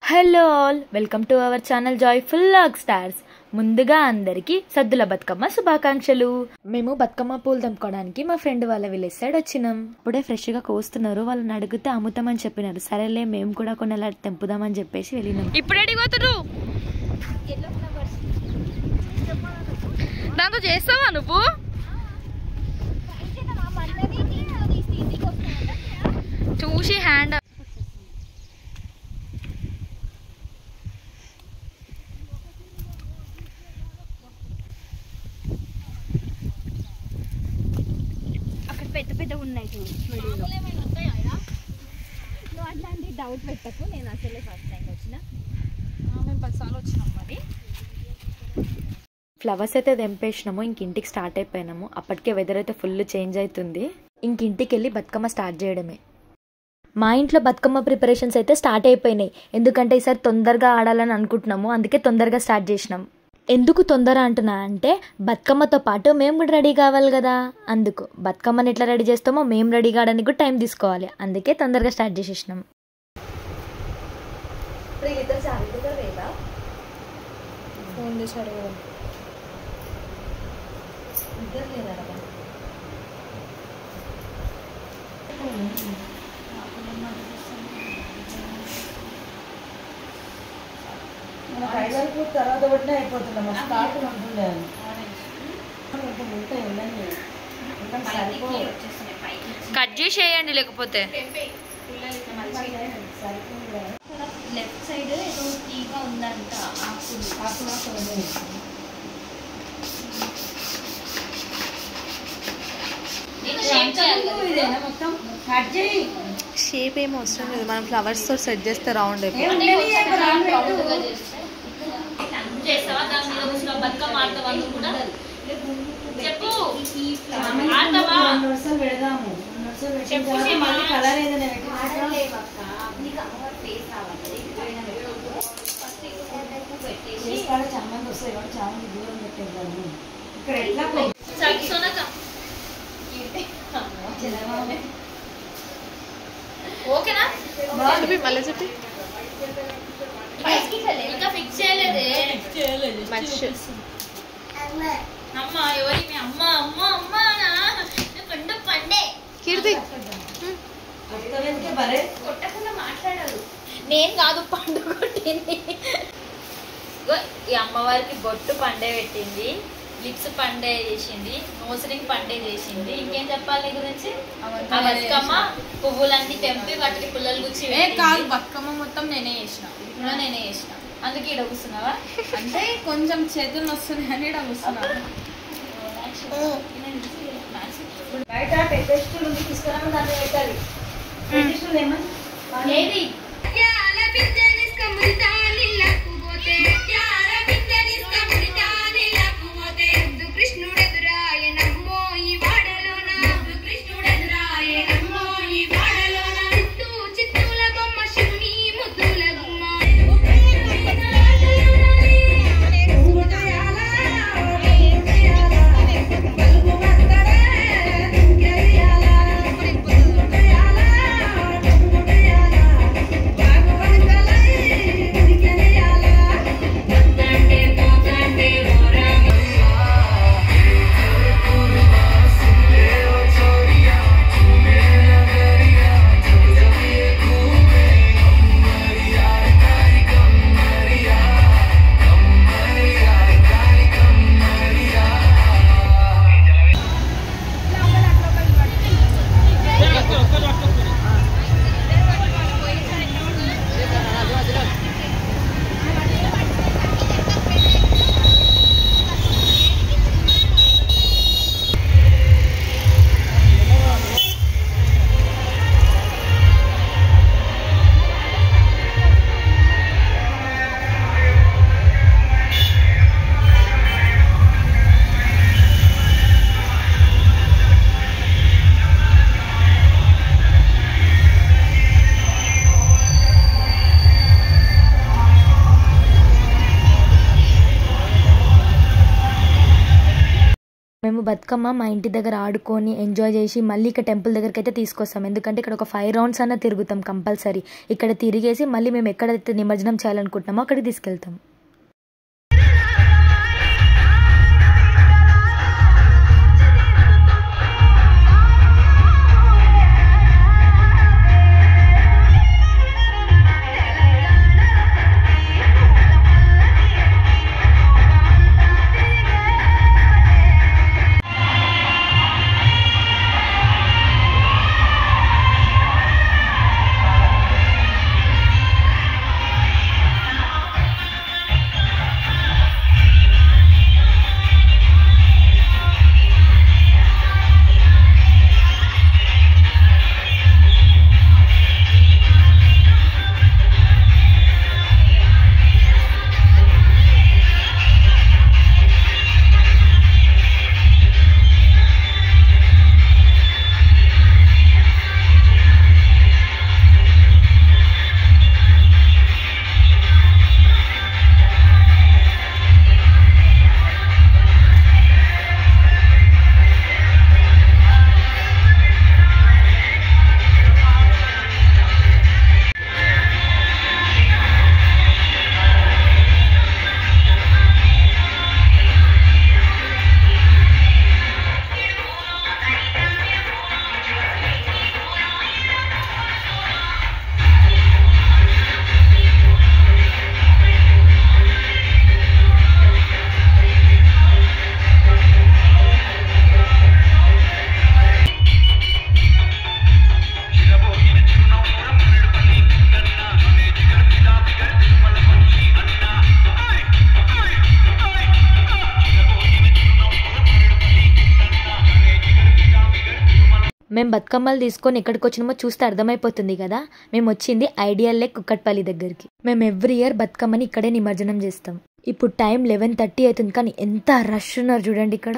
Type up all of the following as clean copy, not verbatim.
Hello all, welcome to our channel joyful log stars. ముందుగా అందరికి సద్దుల బతుకమ్మ శుభాకాంక్షలు. మేము బతుకమ్మ పూలు తెంపుకోవడానికి మా ఫ్రెండ్ వాళ్ళ విలేజ్ సైడ్ వచ్చినాం. ఇప్పుడే ఫ్రెష్ గా కోస్తున్నారు. వాళ్ళని అడిగితే అమ్ముతామని చెప్పినారు. సరేలే మేము కూడా కొన్ని తెంపుదామని చెప్పేసి వెళ్ళినాం. ఇప్పుడు అడిగిపోతుడు దాంతో చేస్తావా నువ్వు? చూసి హ్యాండ్ అక్కడ పెద్ద పెద్ద ఉన్నాయి చూడు. నువ్వు అట్లాంటి డౌట్ పెట్టకు. నేను అసలే ఫస్ట్ టైం వచ్చిన. మేము 10 సార్లు వచ్చినాం. మరి ఫ్లవర్స్ అయితే తెంపేసినాము. ఇంటికి స్టార్ట్ అయిపోయినాము. అప్పటికే వెదర్ అయితే ఫుల్ చేంజ్ అవుతుంది. ఇంటికి వెళ్ళి బతుకమ్మ స్టార్ట్ చేయడమే. మా ఇంట్లో బతుకమ్మ ప్రిపరేషన్స్ అయితే స్టార్ట్ అయిపోయినాయి. ఎందుకంటే ఈసారి తొందరగా ఆడాలని అనుకుంటున్నాము. అందుకే తొందరగా స్టార్ట్ చేసినాం. ఎందుకు తొందర అంటున్నా అంటే బతుకమ్మతో పాటు మేము కూడా రెడీ కావాలి కదా. అందుకు బతుకమ్మని ఎట్లా రెడీ చేస్తామో మేము రెడీ కావడానికి కూడా టైం తీసుకోవాలి. అందుకే తొందరగా స్టార్ట్ చేసేసినాం. ఫోన్ చేశారు కదా. తర్వాత పట్టినా అయిపోతున్నాం. స్టార్ట్ ఉంటుండే కట్ చేసి వేయండి, లేకపోతే లెఫ్ట్ సైడ్ ఏదో తీగ ఉందంట. మొత్తం కట్ చేయి. షేప్ ఏం అవసరం లేదు. మనం ఫ్లవర్స్ తో సెట్ చేస్తే రౌండ్ పెడదాము. కలర్ ఏదైనా చామంది వస్తాయి. చామంది దూరం పెట్టేద్దాము. ఇక్కడ ఎట్లా ఓకేనా? మళ్ళీ చెప్పి ఇంకా ఫిక్స్ చేయలేదే. అమ్మ ఎవరి మీ అమ్మ అమ్మ అమ్మ పండు పండే కీర్తి కొట్టకుండా మాట్లాడారు. నేను కాదు, పండు కొట్టింది. ఈ అమ్మవారికి బొట్టు పండే పెట్టింది, లిప్స్ పండే చేసింది, నోస్ రింగ్ పండే చేసింది. ఇంకేం చెప్పాలి గురించి? ఆ బతుకమ్మ పువ్వులన్నీ తెంపి వాటికి పుల్లలు గుచ్చి కాదు. బతుకమ్మ మొత్తం నేనే చేసిన. నేనే చేసిన. అందుకే ఇక్కడ కూర్చున్నావా? అంటే కొంచెం చేతులు వస్తున్నాయి అని ఇక్కడ కూర్చున్నావా? బయట పెద్దలు తీసుకురామని దాన్ని పెట్టాలి. ఏది మేము బతుకమ్మ మా ఇంటి దగ్గర ఆడుకొని ఎంజాయ్ చేసి మళ్ళీ ఇక్కడ టెంపుల్ దగ్గరికి అయితే తీసుకొస్తాం. ఎందుకంటే ఇక్కడ ఒక 5 రౌండ్స్ అన్న తిరుగుతాం కంపల్సరీ. ఇక్కడ తిరిగేసి మళ్ళీ మేము ఎక్కడైతే నిమజ్జనం చేయాలనుకుంటున్నామో అక్కడికి తీసుకెళ్తాం. మేము బతుకమ్మలు తీసుకొని ఎక్కడికి వచ్చినామో చూస్తే అర్థమైపోతుంది కదా. మేము వచ్చింది ఐడియల్ లేక్ కుక్కట్పల్లి దగ్గరికి. మేము ఎవ్రీ ఇయర్ బతుకమ్మని ఇక్కడే నిమజ్జనం చేస్తాం. ఇప్పుడు టైం 11:30 అవుతుంది, కానీ ఎంత రష్ ఉన్నారు చూడండి ఇక్కడ.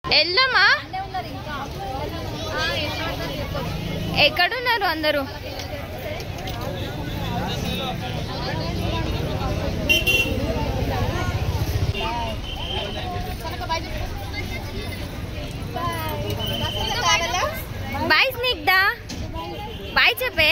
వెళ్దామా? ఎక్కడున్నారు అందరూ? బాయ్ స్నిగ్ధ, బాయ్ చెప్పే.